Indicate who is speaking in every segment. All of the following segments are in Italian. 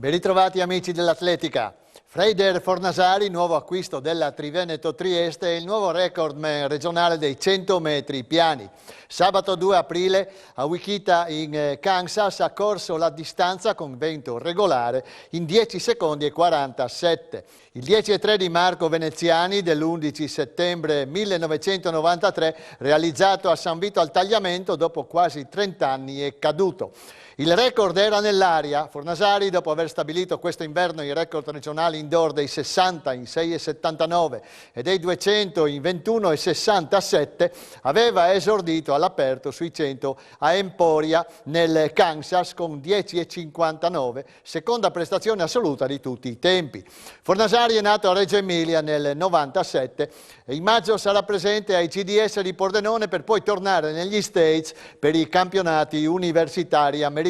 Speaker 1: Ben ritrovati amici dell'atletica. Freider Fornasari, nuovo acquisto della Triveneto Trieste, è il nuovo recordman regionale dei 100 metri piani. Sabato 2 aprile a Wichita in Kansas ha corso la distanza con vento regolare in 10 secondi e 47. Il 10,3 di Marco Veneziani dell'11 settembre 1993, realizzato a San Vito al Tagliamento dopo quasi 30 anni, è caduto. Il record era nell'aria. Fornasari, dopo aver stabilito questo inverno i record regionali indoor dei 60 in 6,79 e dei 200 in 21,67, aveva esordito all'aperto sui 100 a Emporia nel Kansas con 10,59, seconda prestazione assoluta di tutti i tempi. Fornasari è nato a Reggio Emilia nel 97 e in maggio sarà presente ai CDS di Pordenone per poi tornare negli States per i campionati universitari americani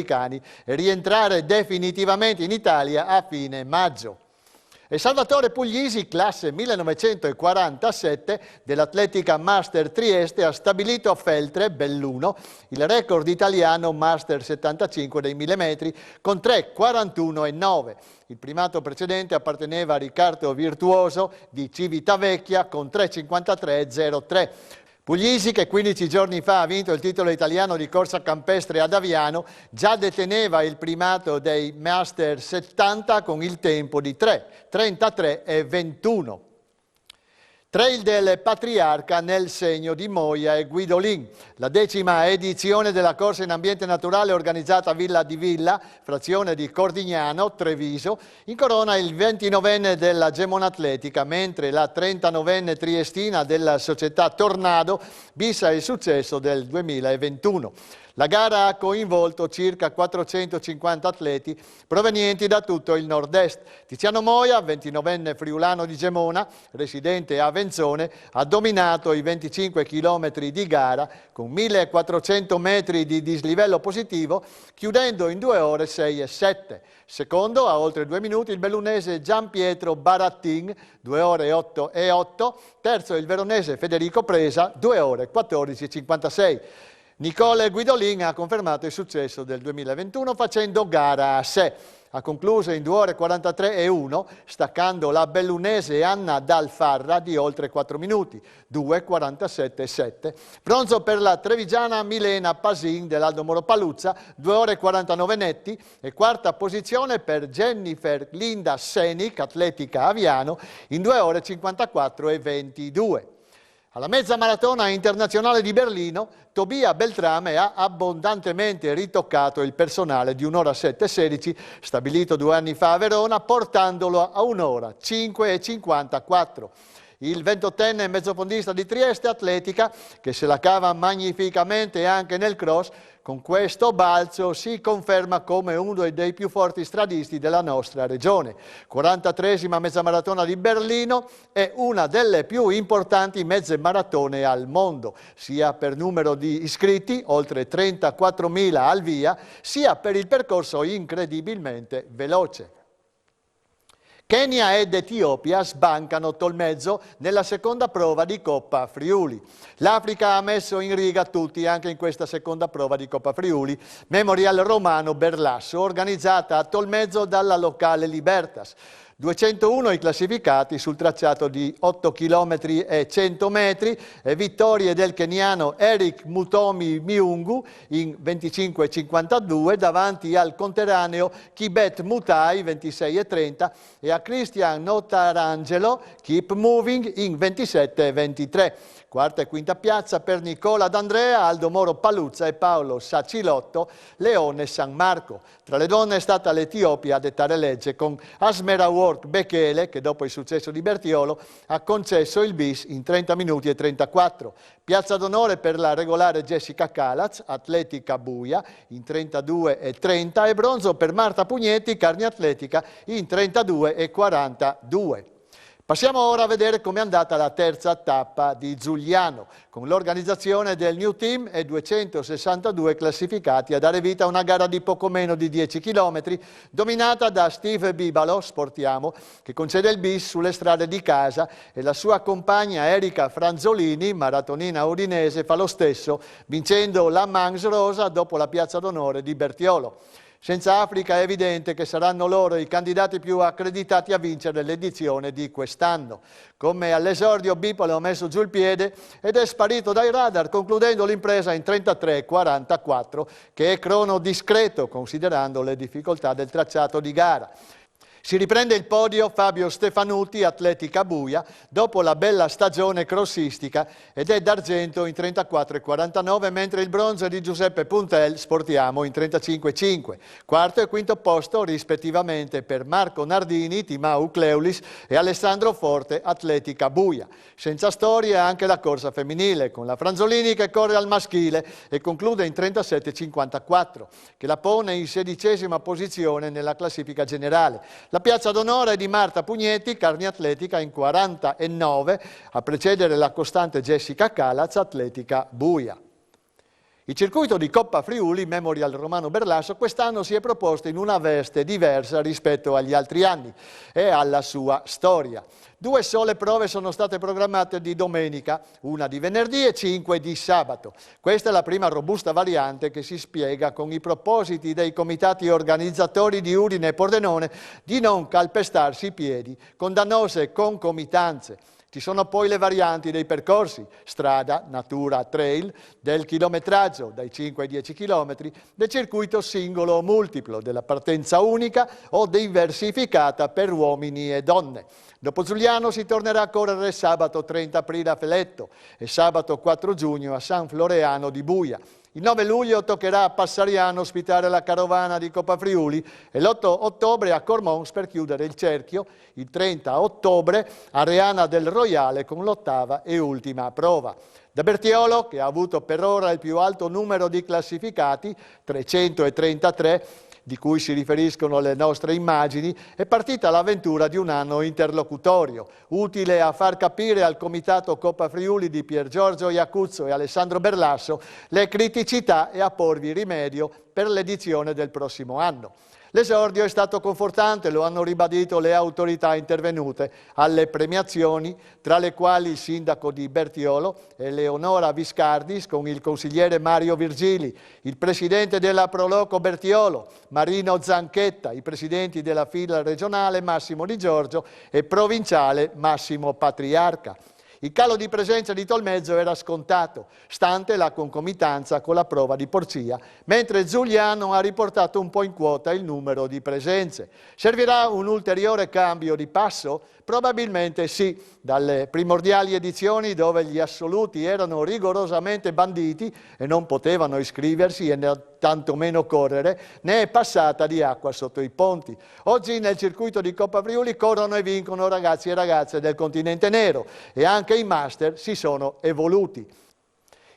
Speaker 1: e rientrare definitivamente in Italia a fine maggio. E Salvatore Puglisi, classe 1947 dell'Atletica Master Trieste, ha stabilito a Feltre, Belluno, il record italiano Master 75 dei 1000 metri con 3,41,9. Il primato precedente apparteneva a Riccardo Virtuoso di Civitavecchia con 3,53,03. Puglisi, che 15 giorni fa ha vinto il titolo italiano di corsa campestre ad Aviano, già deteneva il primato dei Master 70 con il tempo di 3,33,21. Trail del Patriarca nel segno di Moia e Guidolin. La 10ª edizione della corsa in ambiente naturale organizzata a Villa di Villa, frazione di Cordignano, Treviso, incorona il 29enne della Gemona Atletica, mentre la 39enne triestina della società Tornado bissa il successo del 2021. La gara ha coinvolto circa 450 atleti provenienti da tutto il nord-est. Tiziano Moia, 29enne friulano di Gemona, residente a Venzone, ha dominato i 25 km di gara con 1400 metri di dislivello positivo, chiudendo in 2 ore 6 e 7. Secondo, a oltre 2 minuti, il bellunese Gian Pietro Barattin, 2 ore 8 e 8. Terzo, il veronese Federico Presa, 2 ore 14 e 56. Nicole Guidolin ha confermato il successo del 2021 facendo gara a sé. Ha concluso in 2 ore 43 e 1, staccando la bellunese Anna Dalfarra di oltre 4 minuti, 2,47 e 7. Bronzo per la trevigiana Milena Pasin dell'Aldo Moro Paluzza, 2 ore 49 netti, e quarta posizione per Jennifer Linda Senic, atletica Aviano, in 2 ore 54 e 22. Alla mezza maratona internazionale di Berlino, Tobia Beltrame ha abbondantemente ritoccato il personale di 1 ora 7,16, stabilito 2 anni fa a Verona, portandolo a 1 ora 5,54. Il 28enne mezzofondista di Trieste Atletica, che se la cava magnificamente anche nel cross, con questo balzo si conferma come uno dei più forti stradisti della nostra regione. 43esima mezza maratona di Berlino è una delle più importanti mezze maratone al mondo, sia per numero di iscritti, oltre 34.000 al via, sia per il percorso incredibilmente veloce. Kenya ed Etiopia sbancano Tolmezzo nella seconda prova di Coppa Friuli. L'Africa ha messo in riga tutti anche in questa seconda prova di Coppa Friuli, Memorial Romano Berlasso, organizzata a Tolmezzo dalla locale Libertas. 201 i classificati sul tracciato di 8 km e 100 metri e vittorie del keniano Eric Mutomi Miungu in 25,52 davanti al conterraneo Kibet Mutai 26,30 e a Christian Notarangelo Keep Moving in 27,23. Quarta e quinta piazza per Nicola D'Andrea, Aldo Moro Paluzza e Paolo Sacilotto, Leone San Marco. Tra le donne è stata l'Etiopia a dettare legge con Asmera Work Bekele, che dopo il successo di Bertiolo ha concesso il bis in 30 minuti e 34. Piazza d'onore per la regolare Jessica Calaz, atletica Buia, in 32 e 30 e bronzo per Marta Pugnetti, carne atletica, in 32 e 42. Passiamo ora a vedere com'è andata la terza tappa di Giugliano, con l'organizzazione del New Team e 262 classificati a dare vita a una gara di poco meno di 10 km, dominata da Steve Bibalo, sportiamo, che concede il bis sulle strade di casa, e la sua compagna Erika Franzolini, maratonina udinese, fa lo stesso, vincendo la Mans Rosa dopo la piazza d'onore di Bertiolo. Senza Africa è evidente che saranno loro i candidati più accreditati a vincere l'edizione di quest'anno. Come all'esordio Bipolo ha messo giù il piede ed è sparito dai radar, concludendo l'impresa in 33:44, che è crono discreto considerando le difficoltà del tracciato di gara. Si riprende il podio Fabio Stefanuti, Atletica Buia, dopo la bella stagione crossistica ed è d'argento in 34,49, mentre il bronzo è di Giuseppe Puntel, Sportiamo, in 35,5. Quarto e quinto posto rispettivamente per Marco Nardini, Timau Cleulis e Alessandro Forte, Atletica Buia. Senza storia anche la corsa femminile, con la Franzolini che corre al maschile e conclude in 37,54, che la pone in 16ª posizione nella classifica generale. La piazza d'onore è di Marta Pugnetti, Carni Atletica, in 49, a precedere la costante Jessica Calaz, Atletica Buia. Il circuito di Coppa Friuli, Memorial Romano Berlasso, quest'anno si è proposto in una veste diversa rispetto agli altri anni e alla sua storia. 2 sole prove sono state programmate di domenica, una di venerdì e 5 di sabato. Questa è la prima robusta variante che si spiega con i propositi dei comitati organizzatori di Udine e Pordenone di non calpestarsi i piedi con dannose concomitanze. Ci sono poi le varianti dei percorsi, strada, natura, trail, del chilometraggio dai 5 ai 10 km, del circuito singolo o multiplo, della partenza unica o diversificata per uomini e donne. Dopo Giuliano si tornerà a correre sabato 30 aprile a Feletto e sabato 4 giugno a San Floreano di Buia. Il 9 luglio toccherà a Passariano ospitare la carovana di Coppa Friuli e l'8 ottobre a Cormons per chiudere il cerchio, il 30 ottobre a Reana del Royale con l'8ª e ultima prova. Da Bertiolo, che ha avuto per ora il più alto numero di classificati, 333, di cui si riferiscono le nostre immagini, è partita l'avventura di un anno interlocutorio, utile a far capire al Comitato Coppa Friuli di Pier Giorgio Iacuzzo e Alessandro Berlasso le criticità e a porvi rimedio per l'edizione del prossimo anno. L'esordio è stato confortante, lo hanno ribadito le autorità intervenute alle premiazioni, tra le quali il sindaco di Bertiolo, Eleonora Viscardis, con il consigliere Mario Virgili, il presidente della Proloco Bertiolo, Marino Zanchetta, i presidenti della fila regionale Massimo Di Giorgio e provinciale Massimo Patriarca. Il calo di presenza di Tolmezzo era scontato, stante la concomitanza con la prova di Porcia, mentre Giuliano ha riportato un po' in quota il numero di presenze. Servirà un ulteriore cambio di passo? Probabilmente sì, dalle primordiali edizioni dove gli assoluti erano rigorosamente banditi e non potevano iscriversi e tantomeno correre, ne è passata di acqua sotto i ponti. Oggi nel circuito di Coppa Friuli corrono e vincono ragazzi e ragazze del continente nero e anche i master si sono evoluti.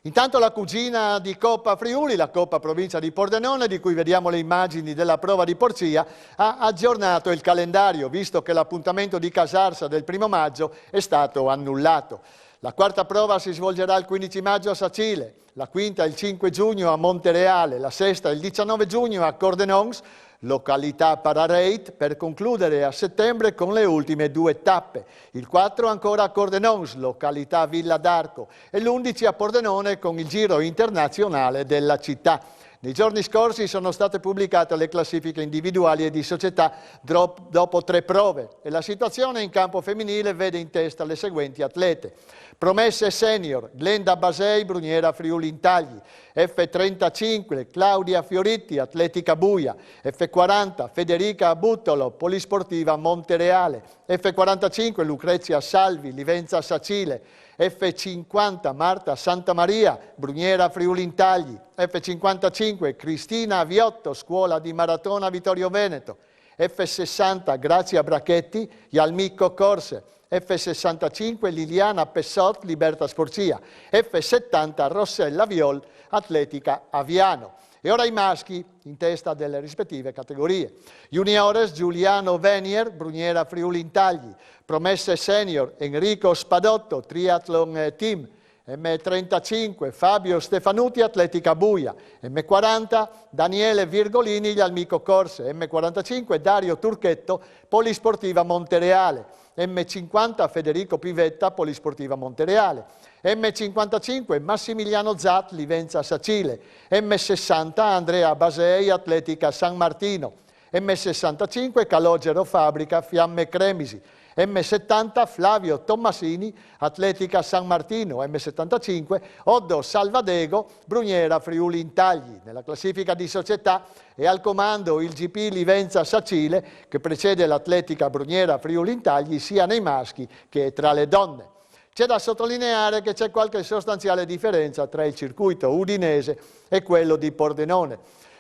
Speaker 1: Intanto la cugina di Coppa Friuli, la Coppa Provincia di Pordenone, di cui vediamo le immagini della prova di Porcia, ha aggiornato il calendario, visto che l'appuntamento di Casarsa del 1° maggio è stato annullato. La quarta prova si svolgerà il 15 maggio a Sacile, la quinta il 5 giugno a Montereale, la sesta il 19 giugno a Cordenons, località Parareit, per concludere a settembre con le ultime 2 tappe. Il 4 ancora a Cordenons, località Villa d'Arco, e l'11 a Pordenone con il giro internazionale della città. Nei giorni scorsi sono state pubblicate le classifiche individuali e di società dopo 3 prove e la situazione in campo femminile vede in testa le seguenti atlete. Promesse senior, Glenda Basei, Bruniera Friuli Intagli, F35 Claudia Fioritti, Atletica Buia, F40 Federica Buttolo, Polisportiva Montereale, F45 Lucrezia Salvi, Livenza Sacile, F50 Marta Santamaria, Bruniera Friuli Intagli, F55 Cristina Aviotto, Scuola di Maratona Vittorio Veneto, F60 Grazia Brachetti, Ialmicco Corse, F65 Liliana Pessot, Libertas Porcia, F70 Rossella Viol, Atletica Aviano. E ora i maschi in testa delle rispettive categorie. Juniores Giuliano Venier, Bruniera Friuli Intagli, Promesse Senior Enrico Spadotto, Triathlon Team, M35 Fabio Stefanuti Atletica Buia, M40 Daniele Virgolini gli Almico Corse, M45 Dario Turchetto Polisportiva Montereale, M50 Federico Pivetta Polisportiva Montereale, M55 Massimiliano Zat Livenza Sacile, M60 Andrea Basei Atletica San Martino, M65 Calogero Fabbrica Fiamme Cremisi, M70 Flavio Tommasini Atletica San Martino, M75 Oddo Salvadego Bruniera Friuli Intagli. Nella classifica di società è al comando il GP Livenza Sacile che precede l'Atletica Bruniera Friuli Intagli sia nei maschi che tra le donne. C'è da sottolineare che c'è qualche sostanziale differenza tra il circuito udinese e quello di Pordenone.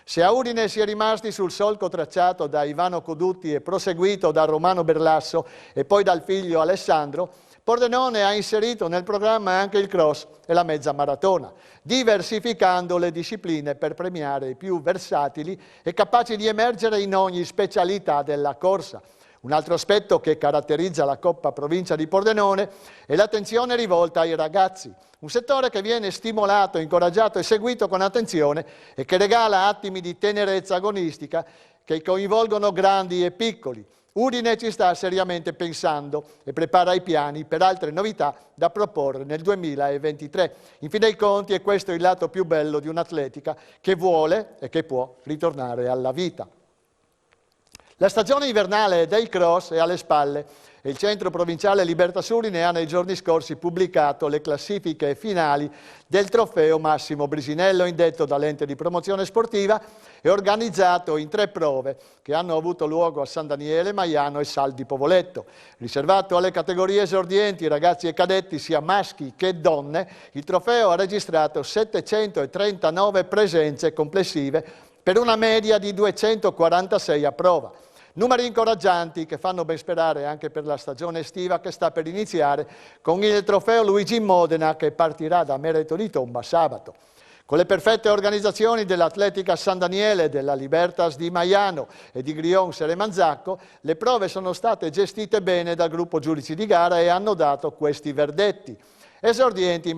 Speaker 1: Se a Udine si è rimasti sul solco tracciato da Ivano Codutti e proseguito da Romano Berlasso e poi dal figlio Alessandro, Pordenone ha inserito nel programma anche il cross e la mezza maratona, diversificando le discipline per premiare i più versatili e capaci di emergere in ogni specialità della corsa. Un altro aspetto che caratterizza la Coppa Provincia di Pordenone è l'attenzione rivolta ai ragazzi, un settore che viene stimolato, incoraggiato e seguito con attenzione e che regala attimi di tenerezza agonistica che coinvolgono grandi e piccoli. Udine ci sta seriamente pensando e prepara i piani per altre novità da proporre nel 2023. In fin dei conti è questo il lato più bello di un'atletica che vuole e che può ritornare alla vita. La stagione invernale dei cross è alle spalle e il Centro Provinciale Libertas Udine ha nei giorni scorsi pubblicato le classifiche finali del trofeo Massimo Brisinello indetto dall'ente di promozione sportiva e organizzato in 3 prove che hanno avuto luogo a San Daniele, Maiano e Sal di Povoletto. Riservato alle categorie esordienti, ragazzi e cadetti sia maschi che donne, il trofeo ha registrato 739 presenze complessive per una media di 246 a prova. Numeri incoraggianti che fanno ben sperare anche per la stagione estiva che sta per iniziare con il trofeo Luigi Modena che partirà da Merito di Tomba sabato. Con le perfette organizzazioni dell'Atletica San Daniele, della Libertas di Maiano e di Grion Seremanzacco, le prove sono state gestite bene dal gruppo giudici di gara e hanno dato questi verdetti. Esordienti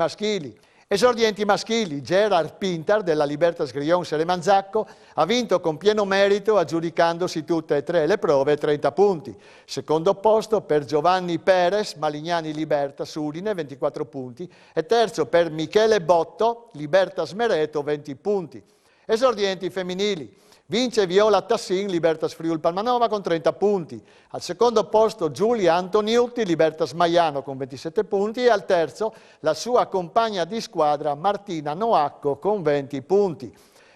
Speaker 1: maschili, Gerard Pintar della Libertas Grion Seremanzacco ha vinto con pieno merito aggiudicandosi tutte e 3 le prove 30 punti. Secondo posto per Giovanni Perez, Malignani Libertas Udine 24 punti e terzo per Michele Botto, Libertas Mereto 20 punti. Esordienti femminili. Vince Viola Tassin, Libertas Friul Palmanova con 30 punti. Al secondo posto Giulia Antoniutti, Libertas Maiano con 27 punti e al terzo la sua compagna di squadra Martina Noacco con 20 punti.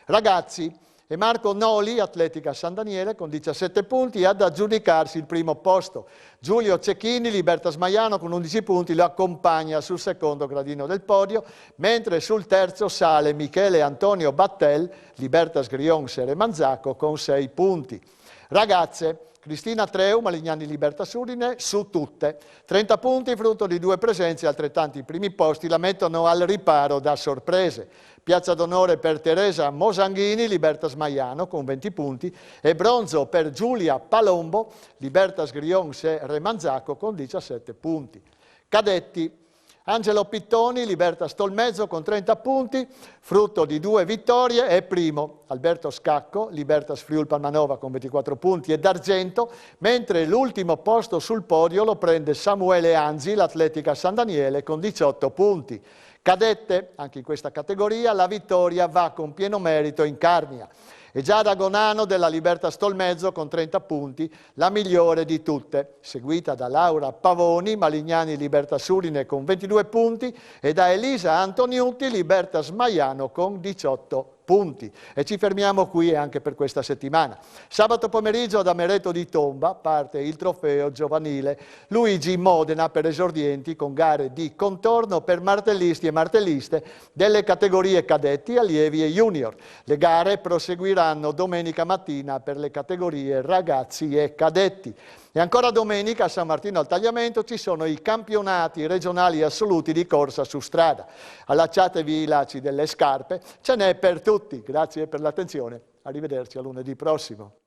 Speaker 1: Ragazzi, e Marco Noli, Atletica San Daniele, con 17 punti ad aggiudicarsi il primo posto. Giulio Cecchini, Libertas Maiano, con 11 punti, lo accompagna sul secondo gradino del podio, mentre sul terzo sale Michele Antonio Battel, Libertas Grion Seremanzacco, con 6 punti. Ragazze, Cristina Treu, Malignani Libertas Udine, su tutte. 30 punti, frutto di 2 presenze, altrettanti primi posti la mettono al riparo da sorprese. Piazza d'onore per Teresa Mosanghini, Libertas Maiano con 20 punti e bronzo per Giulia Palombo, Libertas Grion Seremanzacco con 17 punti. Cadetti. Angelo Pittoni, Libertas Tolmezzo con 30 punti, frutto di 2 vittorie, è primo. Alberto Scacco, Libertas Friul Palmanova con 24 punti e d'argento, mentre l'ultimo posto sul podio lo prende Samuele Anzi, l'Atletica San Daniele con 18 punti. Cadette, anche in questa categoria, la vittoria va con pieno merito in Carnia. E Giada Gonano della Libertas Tolmezzo con 30 punti, la migliore di tutte, seguita da Laura Pavoni, Malignani Libertas Udine con 22 punti e da Elisa Antoniutti, Libertas Maiano con 18 punti. E ci fermiamo qui anche per questa settimana. Sabato pomeriggio da Mereto di Tomba parte il trofeo giovanile Luigi Modena per esordienti con gare di contorno per martellisti e martelliste delle categorie cadetti, allievi e junior. Le gare proseguiranno domenica mattina per le categorie ragazzi e cadetti. E ancora domenica a San Martino al Tagliamento ci sono i campionati regionali assoluti di corsa su strada. Allacciatevi i lacci delle scarpe, ce n'è per tutti. Grazie per l'attenzione, arrivederci a lunedì prossimo.